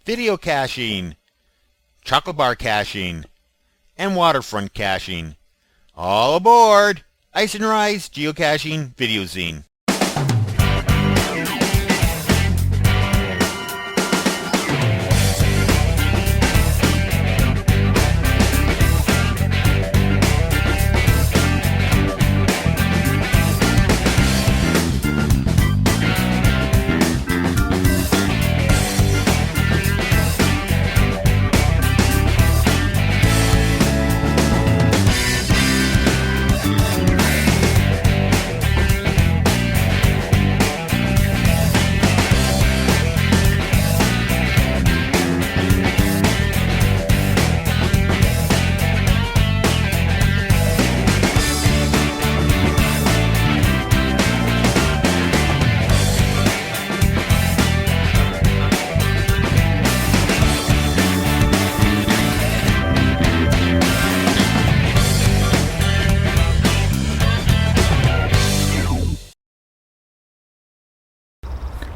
video caching, chocolate bar caching, and waterfront caching. All aboard Icenrye's Geocaching Videozine.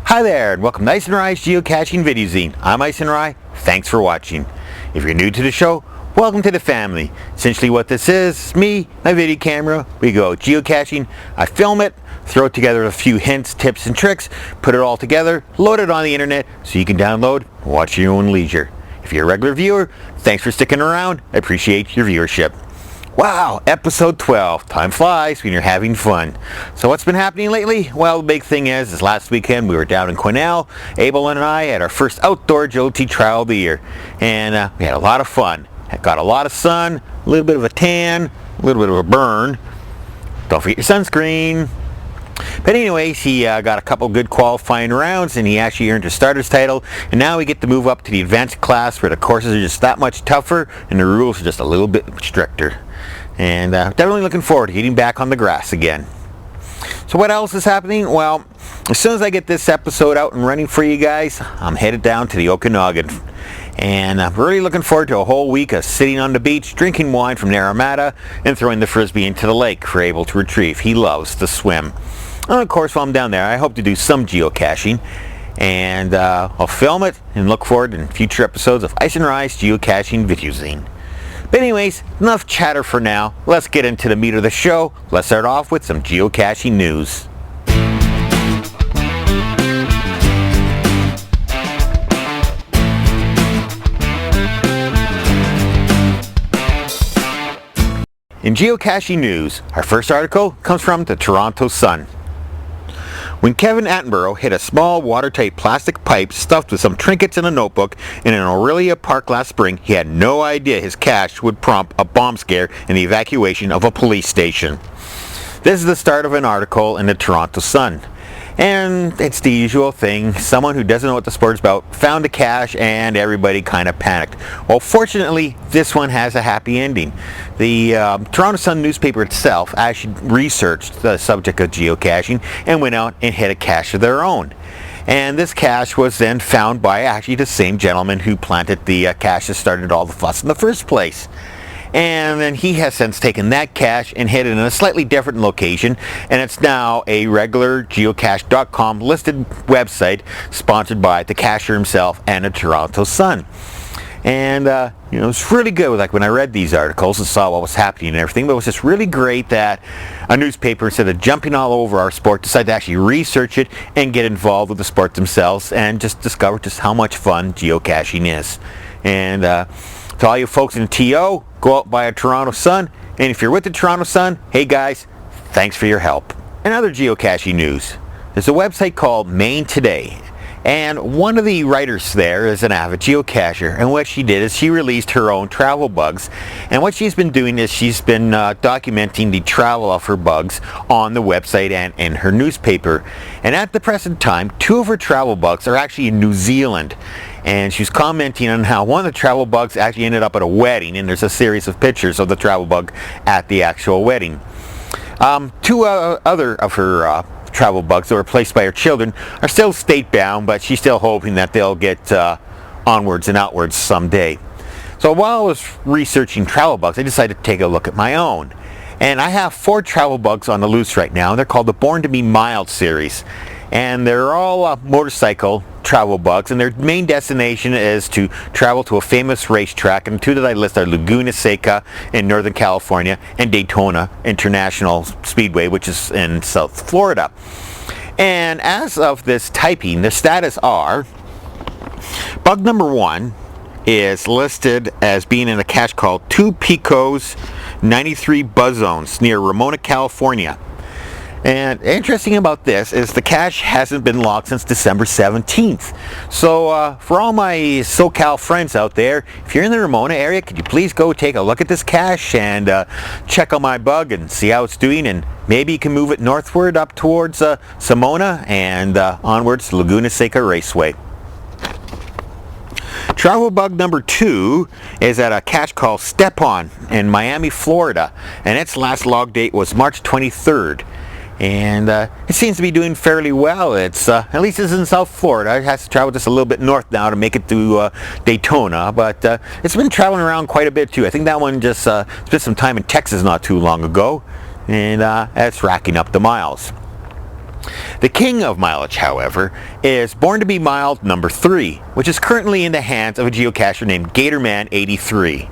Hi there, and welcome to Icenrye's Geocaching Videozine. I'm Icenrye. Thanks for watching. If you're new to the show, welcome to the family. Essentially what this is me, my video camera, we go geocaching, I film it, throw together a few hints, tips, and tricks, put it all together, load it on the internet so you can download and watch at your own leisure. If you're a regular viewer, thanks for sticking around. I appreciate your viewership. Wow, episode 12. Time flies when you're having fun. So what's been happening lately? Well, the big thing is last weekend we were down in Quesnel. Abel and I had our first outdoor agility trial of the year. And we had a lot of fun. Got a lot of sun, a little bit of a tan, a little bit of a burn. Don't forget your sunscreen. But anyways, he got a couple good qualifying rounds and he actually earned his starter's title. And now we get to move up to the advanced class where the courses are just that much tougher and the rules are just a little bit stricter. And definitely looking forward to getting back on the grass again. So what else is happening? Well, as soon as I get this episode out and running for you guys, I'm headed down to the Okanagan. And I'm really looking forward to a whole week of sitting on the beach, drinking wine from Naramata, and throwing the frisbee into the lake for Abel to retrieve. He loves to swim. And of course, while I'm down there, I hope to do some geocaching. And I'll film it and look forward in future episodes of Icenrye's Geocaching Videozine. But anyways, enough chatter for now. Let's get into the meat of the show. Let's start off with some geocaching news. In geocaching news, our first article comes from the Toronto Sun. When Kevin Attenborough hit a small watertight plastic pipe stuffed with some trinkets and a notebook in an Aurelia park last spring, he had no idea his cache would prompt a bomb scare and the evacuation of a police station. This is the start of an article in the Toronto Sun. And it's the usual thing. Someone who doesn't know what the sport is about found a cache and everybody kind of panicked. Well, fortunately, this one has a happy ending. The Toronto Sun newspaper itself actually researched the subject of geocaching and went out and hit a cache of their own. And this cache was then found by actually the same gentleman who planted the cache that started all the fuss in the first place. And then he has since taken that cache and hid it in a slightly different location, and it's now a regular geocache.com listed website sponsored by the cacher himself and the Toronto Sun. And it's really good. Like when I read these articles and saw what was happening and everything, but it was just really great that a newspaper, instead of jumping all over our sport, decided to actually research it and get involved with the sport themselves and just discover just how much fun geocaching is. And to all you folks in TO, go out by a Toronto Sun, and if you're with the Toronto Sun, hey guys, thanks for your help. And other geocaching news. There's a website called Maine Today, and one of the writers there is an avid geocacher, and what she did is she released her own travel bugs, and what she's been doing is she's been documenting the travel of her bugs on the website and in her newspaper. And at the present time, 2 of her travel bugs are actually in New Zealand. And she was commenting on how one of the travel bugs actually ended up at a wedding, and there's a series of pictures of the travel bug at the actual wedding. 2 other of her travel bugs that were placed by her children are still state-bound, but she's still hoping that they'll get onwards and outwards someday. So while I was researching travel bugs, I decided to take a look at my own. And I have 4 travel bugs on the loose right now, and they're called the Born to Be Mild series. And they're all motorcycle travel bugs, and their main destination is to travel to a famous racetrack, and the two that I list are Laguna Seca in Northern California and Daytona International Speedway, which is in South Florida. And as of this typing, the status are: bug number 1 is listed as being in a cache called 2 Picos 93 Buzz Zones near Ramona, California. And interesting about this is the cache hasn't been logged since December 17th. So for all my SoCal friends out there, if you're in the Ramona area, could you please go take a look at this cache and check on my bug and see how it's doing, and maybe you can move it northward up towards Simona and onwards to Laguna Seca Raceway. Travel bug number 2 is at a cache called Step On in Miami, Florida, and its last log date was March 23rd. And it seems to be doing fairly well. It's at least it's in South Florida. It has to travel just a little bit north now to make it to Daytona, but it's been traveling around quite a bit too. I think that one just spent some time in Texas not too long ago, and it's racking up the miles. The king of mileage, however, is Born to be Mild number 3, which is currently in the hands of a geocacher named Gatorman83.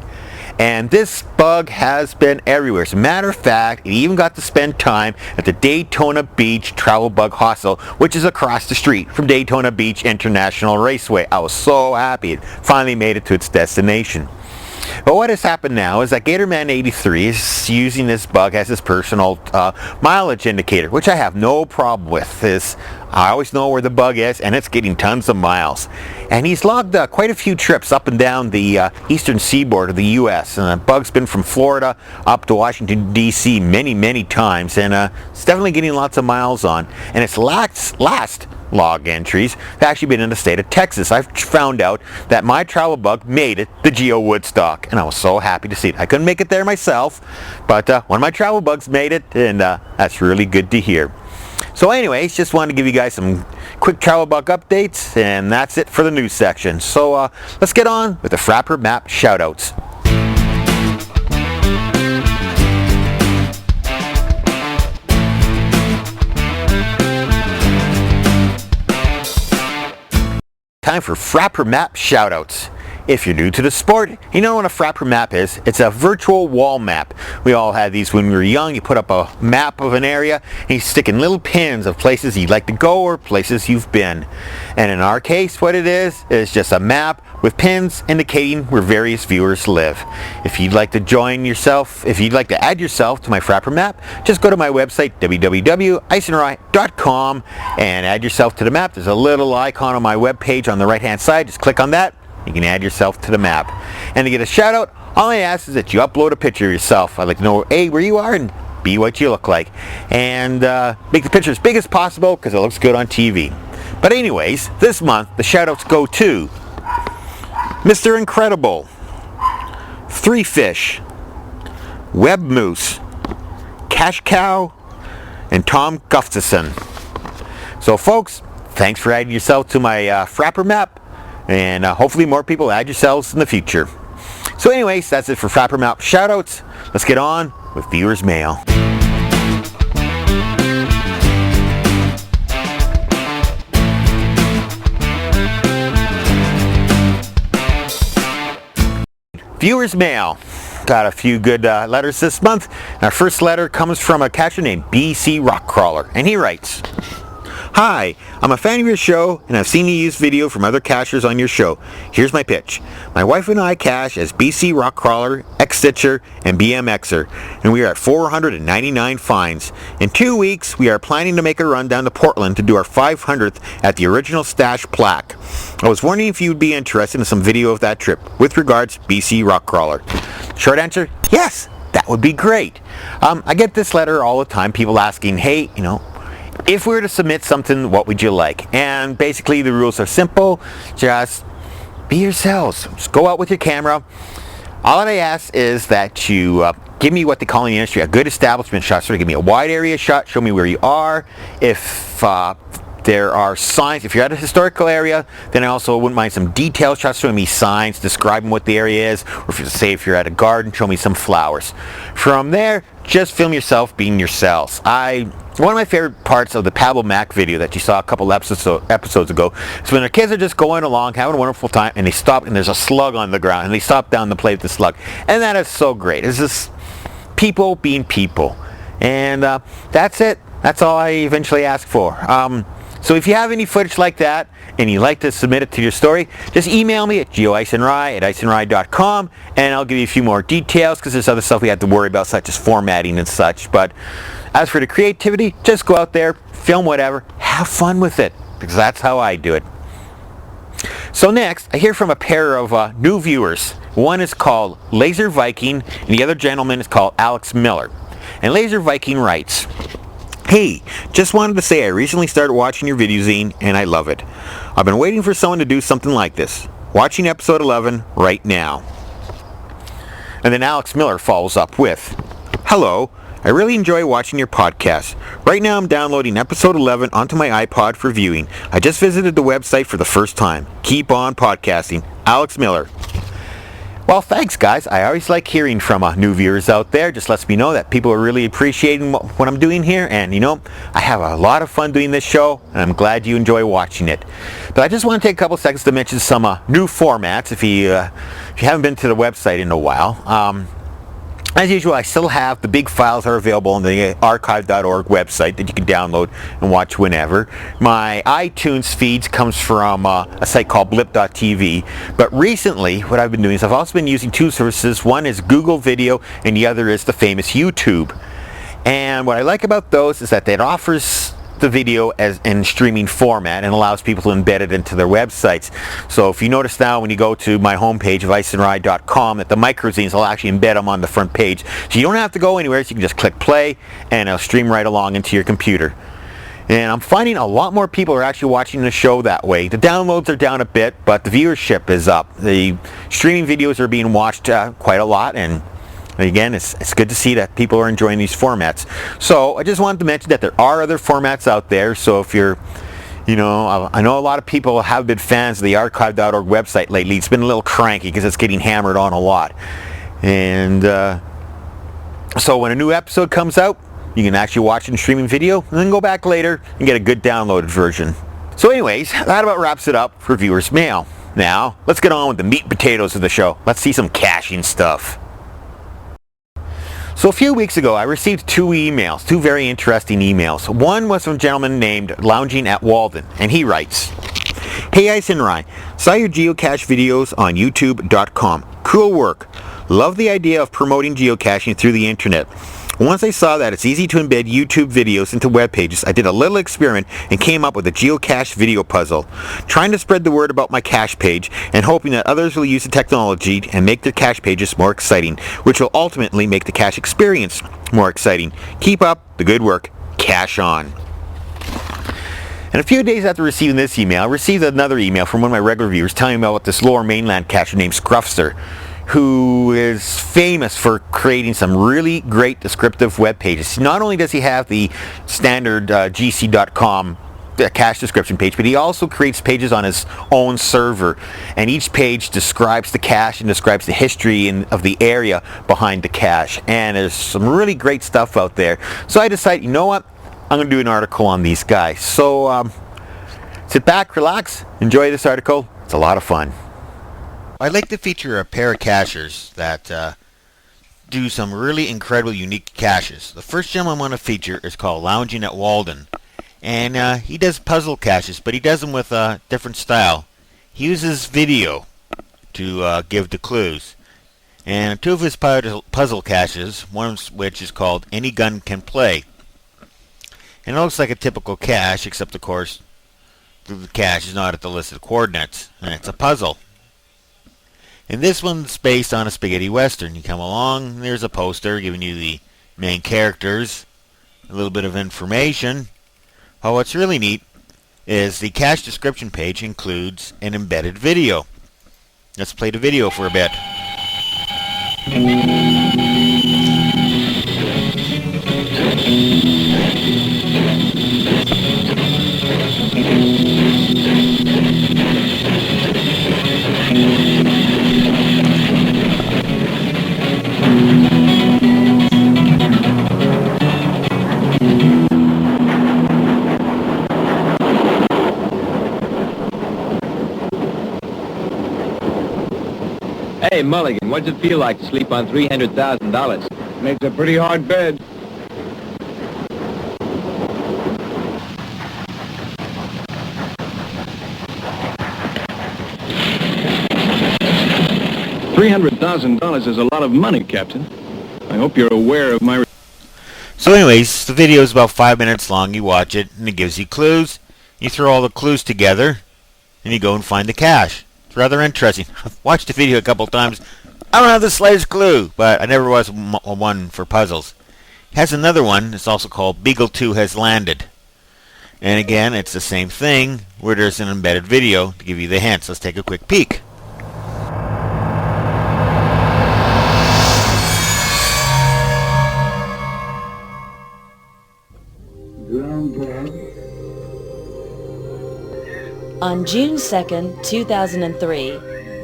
And this bug has been everywhere. As a matter of fact, it even got to spend time at the Daytona Beach Travel Bug Hostel, which is across the street from Daytona Beach International Raceway. I was so happy it finally made it to its destination. But what has happened now is that Gatorman83 is using this bug as his personal mileage indicator, which I have no problem with. I always know where the bug is, and it's getting tons of miles. And he's logged quite a few trips up and down the eastern seaboard of the U.S. And the bug's been from Florida up to Washington, D.C. many times, and it's definitely getting lots of miles on. And its last log entries have actually been in the state of Texas. I've found out that my travel bug made it to Geo Woodstock, and I was so happy to see it. I couldn't make it there myself, but one of my travel bugs made it, and that's really good to hear. So anyways, just wanted to give you guys some quick travel bug updates, and that's it for the news section. So let's get on with the Frappr map shoutouts. Time for Frappr map shoutouts. If you're new to the sport, you know what a Frappr map is. It's a virtual wall map. We all had these when we were young. You put up a map of an area and you stick in little pins of places you'd like to go or places you've been. And in our case, what it is just a map with pins indicating where various viewers live. If you'd like to add yourself to my Frappr map, just go to my website www.icenrye.com and add yourself to the map. There's a little icon on my webpage on the right hand side. Just click on that. You can add yourself to the map. And to get a shout out, all I ask is that you upload a picture of yourself. I'd like to know A, where you are, and B, what you look like. And make the picture as big as possible because it looks good on TV. But anyways, this month the shout outs go to Mr. Incredible, 3 Fish, Web Moose, Cash Cow, and Tom Gustafson. So folks, thanks for adding yourself to my Frappr map. And hopefully more people add yourselves in the future. So anyways, that's it for Frappr map shoutouts. Let's get on with viewers mail. Viewers mail. Got a few good letters this month. Our first letter comes from a catcher named BC Rockcrawler, and he writes, "Hi, I'm a fan of your show and I've seen you use video from other cachers on your show. Here's my pitch. My wife and I cache as BC Rockcrawler, X-Stitcher, and BMXer, and we are at 499 finds. In 2 weeks, we are planning to make a run down to Portland to do our 500th at the original stash plaque. I was wondering if you would be interested in some video of that trip. With regards, BC Rockcrawler." Short answer, yes, that would be great. I get this letter all the time, people asking, hey, if we were to submit something, what would you like? And basically the rules are simple. Just be yourselves. Just go out with your camera. All that I ask is that you give me what they call in the industry a good establishment shot. So give me a wide area shot. Show me where you are. If There are signs. If you're at a historical area, then I also wouldn't mind some detailed shots showing me signs, describing what the area is, or if you're at a garden, show me some flowers. From there, just film yourself being yourselves. One of my favorite parts of the Pablo Mac video that you saw a couple episodes ago is when the kids are just going along, having a wonderful time, and they stop and there's a slug on the ground, and they stop down to play with the slug. And that is so great. It's just people being people. And that's it. That's all I eventually ask for. So if you have any footage like that and you'd like to submit it to your story, just email me at geoicenrye@icenrye.com and I'll give you a few more details because there's other stuff we have to worry about such as formatting and such. But as for the creativity, just go out there, film whatever, have fun with it because that's how I do it. So next, I hear from a pair of new viewers. One is called Laser Viking and the other gentleman is called Alex Miller. And Laser Viking writes, "Hey, just wanted to say I recently started watching your Videozine and I love it. I've been waiting for someone to do something like this. Watching episode 11 right now." And then Alex Miller follows up with, "Hello, I really enjoy watching your podcast. Right now I'm downloading episode 11 onto my iPod for viewing. I just visited the website for the first time. Keep on podcasting. Alex Miller." Well, thanks guys. I always like hearing from new viewers out there. Just lets me know that people are really appreciating what I'm doing here. And I have a lot of fun doing this show and I'm glad you enjoy watching it. But I just want to take a couple seconds to mention some new formats if you haven't been to the website in a while. As usual, I still have the big files are available on the archive.org website that you can download and watch whenever. My iTunes feeds comes from a site called blip.tv. But recently, what I've been doing is I've also been using two services. One is Google Video and the other is the famous YouTube. And what I like about those is that it offers the video as in streaming format and allows people to embed it into their websites. So if you notice now when you go to my homepage of Icenrye.com that the microzines will actually embed them on the front page. So you don't have to go anywhere, so you can just click play and it'll stream right along into your computer. And I'm finding a lot more people are actually watching the show that way. The downloads are down a bit, but the viewership is up. The streaming videos are being watched quite a lot, and again, it's good to see that people are enjoying these formats. So I just wanted to mention that there are other formats out there. So if you're, I know a lot of people have been fans of the archive.org website lately. It's been a little cranky because it's getting hammered on a lot. And so when a new episode comes out, you can actually watch it in streaming video and then go back later and get a good downloaded version. So anyways, that about wraps it up for Viewers Mail. Now, let's get on with the meat and potatoes of the show. Let's see some caching stuff. So a few weeks ago, I received two very interesting emails. One was from a gentleman named Lounging at Walden, and he writes, "Hey Icenrye, saw your geocache videos on youtube.com. Cool work. Love the idea of promoting geocaching through the internet. Once I saw that it's easy to embed YouTube videos into web pages, I did a little experiment and came up with a geocache video puzzle. Trying to spread the word about my cache page and hoping that others will use the technology and make their cache pages more exciting, which will ultimately make the cache experience more exciting. Keep up the good work. Cache on." And a few days after receiving this email, I received another email from one of my regular viewers telling me about this lower mainland cacher named Scruffster, who is famous for creating some really great descriptive web pages. Not only does he have the standard gc.com cache description page, but he also creates pages on his own server, and each page describes the cache and describes the history of the area behind the cache, and there's some really great stuff out there. So I decided, you know what, I'm going to do an article on these guys. So sit back, relax, enjoy this article. It's a lot of fun. I'd like to feature a pair of cachers that do some really incredible, unique caches. The first gentleman I want to feature is called Lounging at Walden, and he does puzzle caches, but he does them with a different style. He uses video to give the clues, and two of his puzzle caches, one of which is called Any Gun Can Play, and it looks like a typical cache, except of course the cache is not at the listed coordinates, and it's a puzzle. And this one's based on a spaghetti western. You come along, there's a poster giving you the main characters, a little bit of information. Well, what's really neat is the cache description page includes an embedded video. Let's play the video for a bit. Hey, Mulligan, what does it feel like to sleep on $300,000? Makes a pretty hard bed. $300,000 is a lot of money, Captain. I hope you're aware of my... So anyways, the video is about 5 minutes long. You watch it, and it gives you clues. You throw all the clues together, and you go and find the cache. It's rather interesting. I've watched the video a couple times. I don't have the slightest clue, but I never was one for puzzles. It has another one. It's also called Beagle 2 Has Landed. And again, it's the same thing, where there's an embedded video to give you the hints. Let's take a quick peek. On June 2nd, 2003,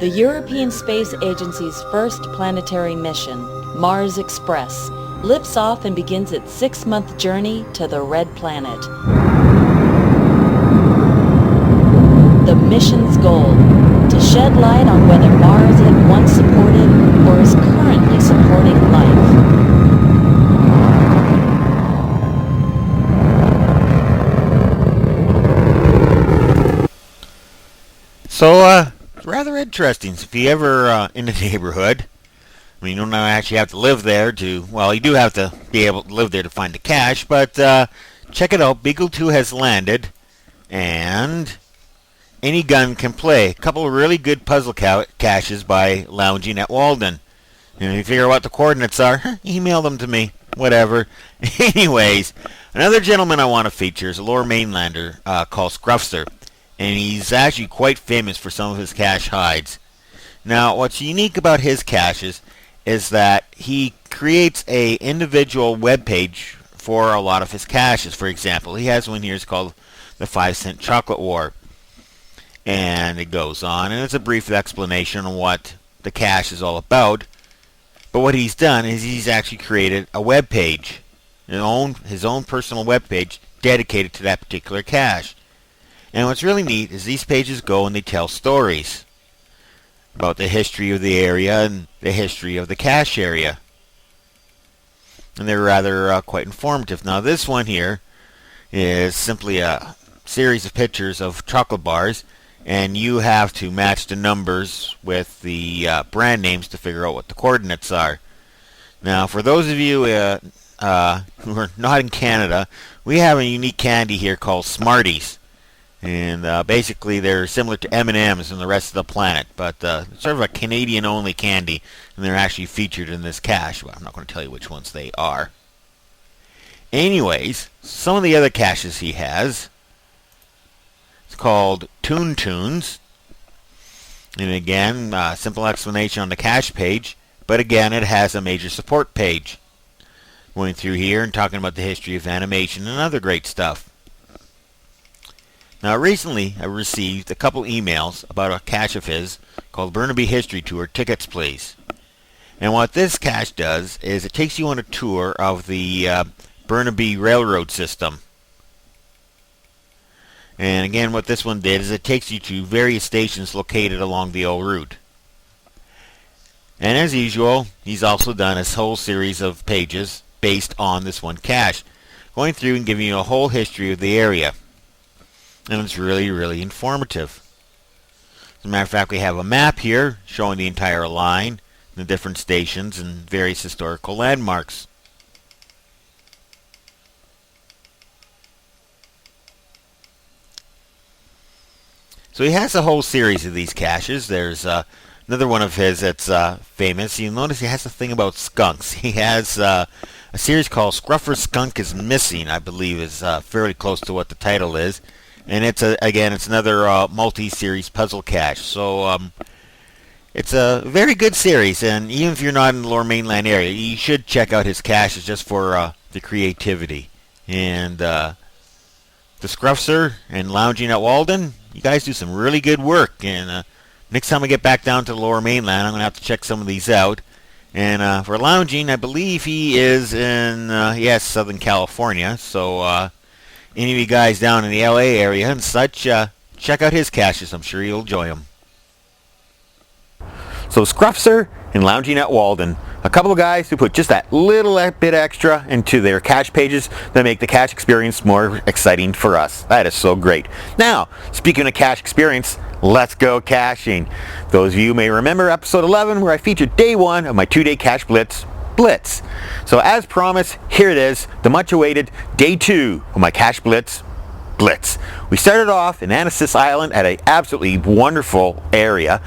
the European Space Agency's first planetary mission, Mars Express, lifts off and begins its 6-month journey to the Red Planet. The mission's goal: to shed light on whether Mars had once supported or is currently supporting life. So, rather interesting. If you ever in the neighborhood, I mean, you don't actually have to live there to, well, you do have to be able to live there to find the cache, but check it out. Beagle 2 Has Landed, and any gun can play. A couple of really good puzzle caches by Lounging at Walden. And if you figure out what the coordinates are, email them to me. Whatever. Anyways, another gentleman I want to feature is a Lower Mainlander called Scruffster. And he's actually quite famous for some of his cache hides. Now, what's unique about his caches is that he creates a individual web page for a lot of his caches. For example, he has one here. It's called the 5-Cent Chocolate War. And it goes on, and it's a brief explanation on what the cache is all about. But what he's done is he's actually created a web page, his own personal web page dedicated to that particular cache. And what's really neat is these pages go and they tell stories about the history of the area and the history of the cache area. And they're rather quite informative. Now this one here is simply a series of pictures of chocolate bars, and you have to match the numbers with the brand names to figure out what the coordinates are. Now for those of you who are not in Canada, we have a unique candy here called Smarties. And basically they're similar to M&Ms in the rest of the planet, but sort of a Canadian-only candy, and they're actually featured in this cache. Well, I'm not going to tell you which ones they are. Anyways, some of the other caches he has, it's called Toon Tunes. And again, simple explanation on the cache page, but again, it has a major support page. Going through here and talking about the history of animation and other great stuff. Now recently I received a couple emails about a cache of his called Burnaby History Tour Tickets Please. And what this cache does is it takes you on a tour of the Burnaby Railroad system. And again, what this one did is it takes you to various stations located along the old route. And as usual, he's also done a whole series of pages based on this one cache, going through and giving you a whole history of the area. And it's really, really informative. As a matter of fact, we have a map here showing the entire line, the different stations, and various historical landmarks. So he has a whole series of these caches. There's another one of his that's famous. You'll notice he has a thing about skunks. He has a series called Scruffer's Skunk is Missing, I believe is fairly close to what the title is. And it's it's another multi-series puzzle cache. So it's a very good series, and even if you're not in the Lower Mainland area, you should check out his caches just for the creativity. And the Scruffser and Lounging at Walden, you guys do some really good work. And next time I get back down to the Lower Mainland, I'm going to have to check some of these out. And for Lounging, I believe he is in Southern California. So any of you guys down in the LA area and such, check out his caches. I'm sure you'll enjoy them. So Scruffser and Lounging at Walden, a couple of guys who put just that little bit extra into their cache pages that make the cache experience more exciting for us. That is so great. Now, speaking of cache experience, let's go caching. Those of you may remember episode 11 where I featured day 1 of my 2-day Cache Blitz. So as promised, here it is, the much awaited day 2 of my Cache Blitz. We started off in Anasis Island at an absolutely wonderful area,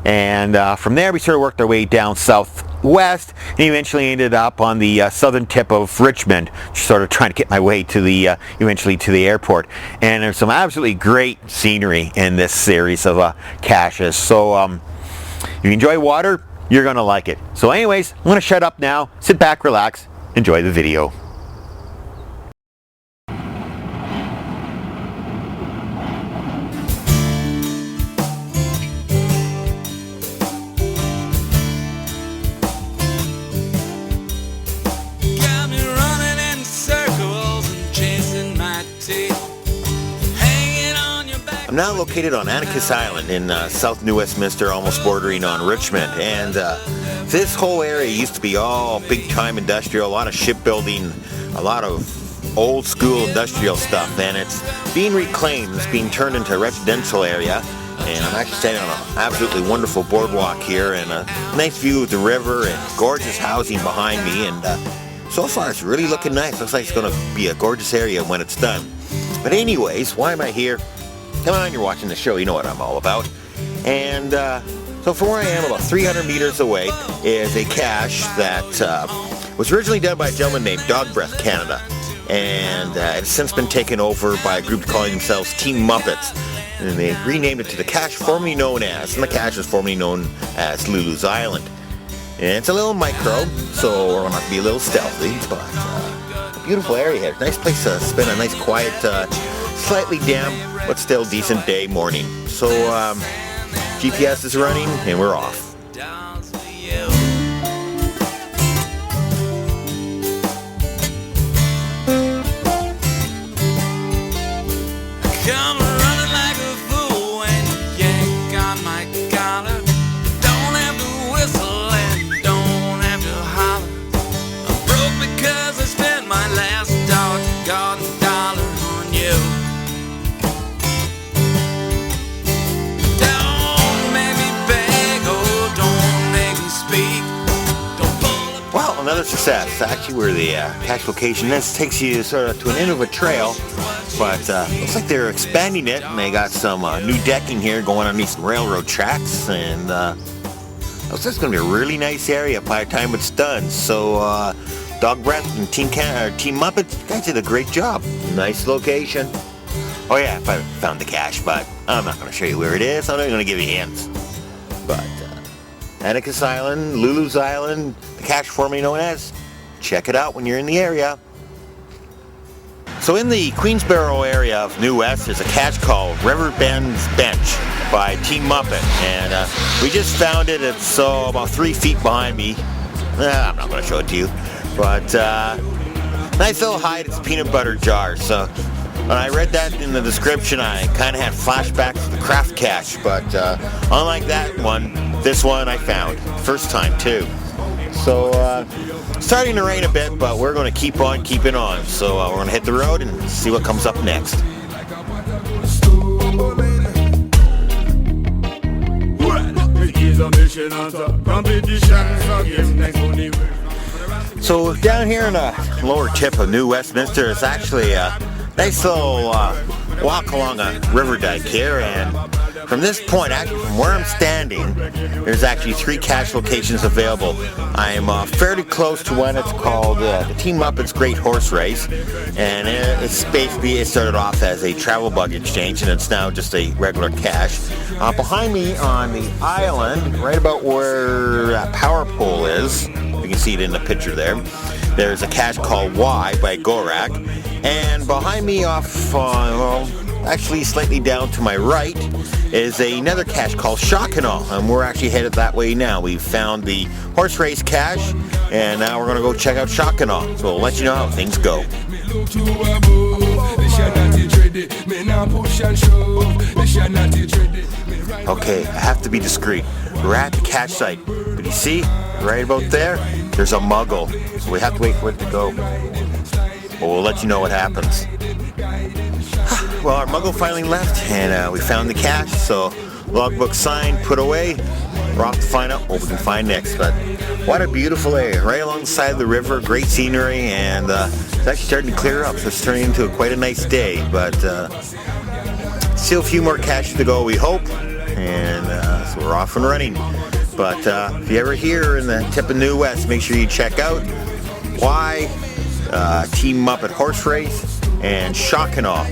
and from there we sort of worked our way down southwest and eventually ended up on the southern tip of Richmond, sort of trying to get my way to the eventually to the airport. And there's some absolutely great scenery in this series of caches. So if you enjoy water, you're gonna like it. So anyways, I'm gonna shut up now, sit back, relax, enjoy the video. I'm now located on Anasis Island in South New Westminster, almost bordering on Richmond, and this whole area used to be all big-time industrial, a lot of shipbuilding, a lot of old-school industrial stuff, and it's being reclaimed. It's being turned into a residential area, and I'm actually standing on an absolutely wonderful boardwalk here, and a nice view of the river and gorgeous housing behind me, and so far it's really looking nice. Looks like it's going to be a gorgeous area when it's done. But anyways, why am I here? Come on, you're watching the show, you know what I'm all about. And so from where I am, about 300 meters away, is a cache that was originally done by a gentleman named Dog Breath Canada. And it's since been taken over by a group calling themselves Team Muppets. And they renamed it to the cache formerly known as, and the cache was formerly known as Lulu's Island. And it's a little micro, so we're going to have to be a little stealthy, but a beautiful area here. Nice place to spend a nice quiet, slightly damp, but still decent day morning. So GPS is running and we're off. Come running like a fool when you yank on my collar. Don't have to whistle and don't have to holler. I'm broke because I spent my last doggone dollar on you. Well, another success. Actually, where the cache location is takes you sort of to an end of a trail, but looks like they're expanding it, and they got some new decking here going underneath some railroad tracks, and looks like it's going to be a really nice area by the time it's done. So, Dog Breath and Team Muppets, you guys did a great job. Nice location. Oh yeah, I found the cache, but I'm not going to show you where it is. I'm not going to give you hints. But Anasis Island, Lulu's Island, the cache formerly known as. Check it out when you're in the area. So in the Queensborough area of New West, there's a cache called Riverbend's Bench by Team Muppet, and we just found it. It's about 3 feet behind me. I'm not going to show it to you, but nice little hide. It's a peanut butter jar. So when I read that in the description, I kind of had flashbacks to the craft cache, but unlike that one, this one I found first time too. So starting to rain a bit, but we're going to keep on keeping on. So we're going to hit the road and see what comes up next. So down here in the lower tip of New Westminster is actually a nice little walk along a river dike here, and from this point, actually from where I'm standing, there's actually 3 cache locations available. I'm fairly close to one. It's called the Team Muppets Great Horse Race, and it's basically, it started off as a travel bug exchange, and it's now just a regular cache. Behind me on the island, right about where that power pole is, you can see it in the picture there, there's a cache called Y by Gorak, and behind me off, actually slightly down to my right, is another cache called Shockinaw, and we're actually headed that way now. We've found the horse race cache, and now we're going to go check out Shockinaw, so we'll let you know how things go. Okay, I have to be discreet. we're at the cache site. But you see, right about there, there's a muggle. So we have to wait for it to go. But we'll let you know what happens. Well, our muggle finally left, and we found the cache, so logbook signed, put away. We're off to find out what we can find next. But what a beautiful area, right alongside of the river, great scenery, and it's actually starting to clear up, so it's turning into quite a nice day. But still a few more caches to go, we hope, and so we're off and running. But if you're ever here in the tip of New West, make sure you check out Y, Team Up at Horse Race, and Shockinaw.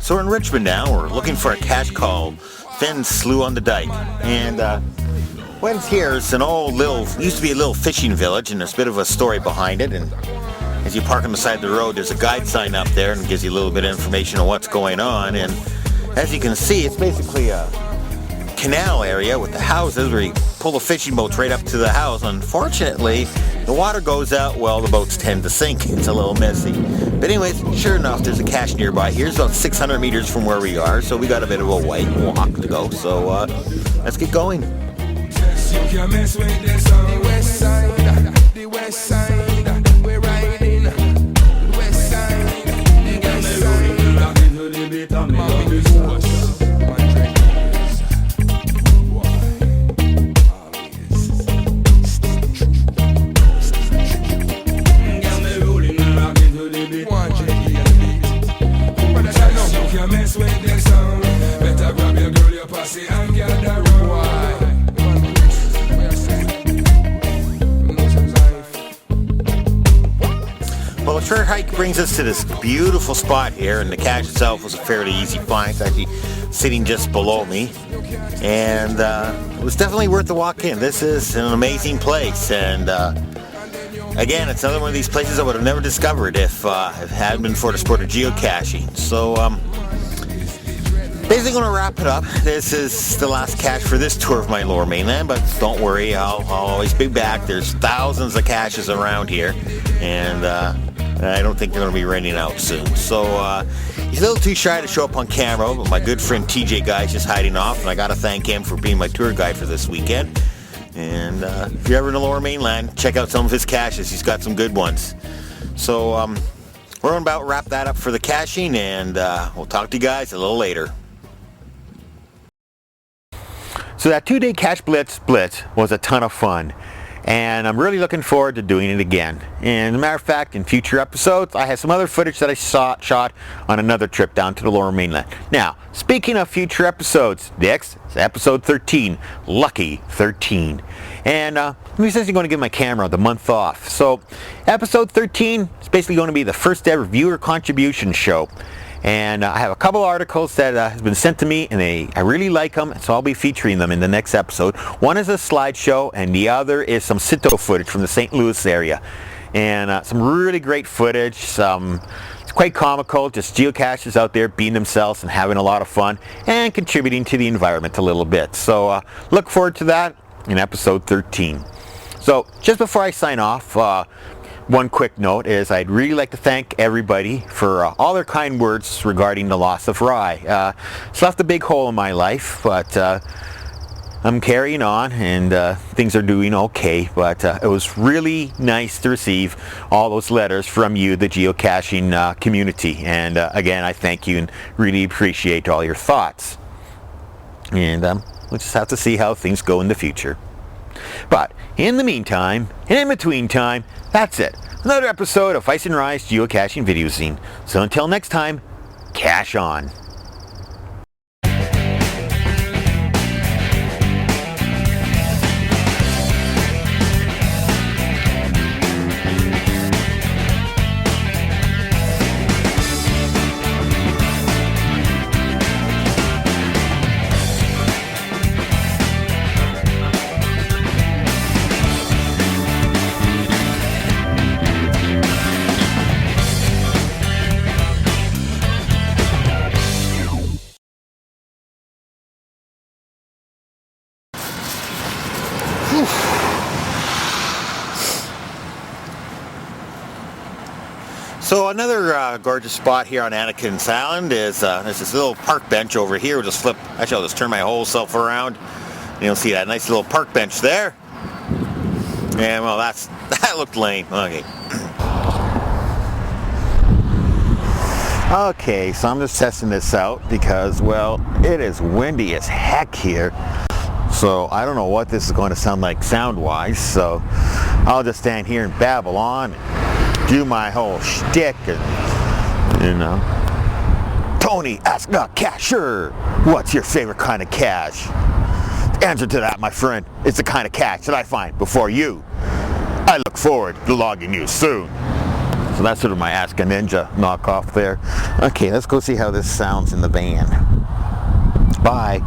So we're in Richmond now. We're looking for a cache called Finn's Slough on the Dyke. And when it's here, it's an old little, used to be a little fishing village, and there's a bit of a story behind it. And as you park on the side of the road, there's a guide sign up there and gives you a little bit of information on what's going on. And as you can see, it's basically a canal area with the houses where you pull the fishing boats right up to the house. Unfortunately, the water goes out, well, the boats tend to sink. It's a little messy. But anyways, sure enough, there's a cache nearby. Here's about 600 meters from where we are, so we got a bit of a walk to go. So let's get going. You can mess with this on the west side, the west side, we're riding, the west side, the west You can mess with this song. Better grab your girl, your pussy, and gather round. Well, the short hike brings us to this beautiful spot here, and the cache itself was a fairly easy find. It's actually sitting just below me, and it was definitely worth the walk in. This is an amazing place, and again, it's another one of these places I would have never discovered if it hadn't been for the sport of geocaching. So basically going to wrap it up. This is the last cache for this tour of my Lower Mainland, but don't worry, I'll always be back. There's thousands of caches around here, and I don't think they're going to be running out soon. So he's a little too shy to show up on camera, but my good friend TJ Guy's just hiding off, and I got to thank him for being my tour guide for this weekend. And if you're ever in the Lower Mainland, check out some of his caches. He's got some good ones. So we're going to about wrap that up for the caching, and we'll talk to you guys a little later. So that 2-day Cache Blitz was a ton of fun, and I'm really looking forward to doing it again. And as a matter of fact, in future episodes, I have some other footage that I shot on another trip down to the Lower Mainland. Now, speaking of future episodes, next is episode 13, Lucky 13. And I'm essentially going to give my camera the month off. So episode 13 is basically going to be the first ever viewer contribution show. And I have a couple articles that have been sent to me, and I really like them, so I'll be featuring them in the next episode. One is a slideshow, and the other is some Sinto footage from the St. Louis area. And some really great footage. It's quite comical, just geocachers out there being themselves and having a lot of fun and contributing to the environment a little bit. So look forward to that in episode 13. So just before I sign off, one quick note is I'd really like to thank everybody for all their kind words regarding the loss of Rye. It's left a big hole in my life, but I'm carrying on, and things are doing okay. But it was really nice to receive all those letters from you, the geocaching community. And again, I thank you and really appreciate all your thoughts. And we'll just have to see how things go in the future. But in the meantime, and in between time, that's it. Another episode of Icenrye's Geocaching Videozine. So until next time, cache on. So another gorgeous spot here on Anakin's Island is there's this little park bench over here. We'll just flip. Actually, I'll just turn my whole self around. You'll see that nice little park bench there. And well, that looked lame. Okay. Okay, so I'm just testing this out because, well, it is windy as heck here. So I don't know what this is going to sound like sound-wise, so I'll just stand here and babble on and do my whole shtick and, you know. Tony, ask the cashier, what's your favorite kind of cache? The answer to that, my friend, is the kind of cache that I find before you. I look forward to logging you soon. So that's sort of my Ask a Ninja knockoff there. Okay, let's go see how this sounds in the van. Bye.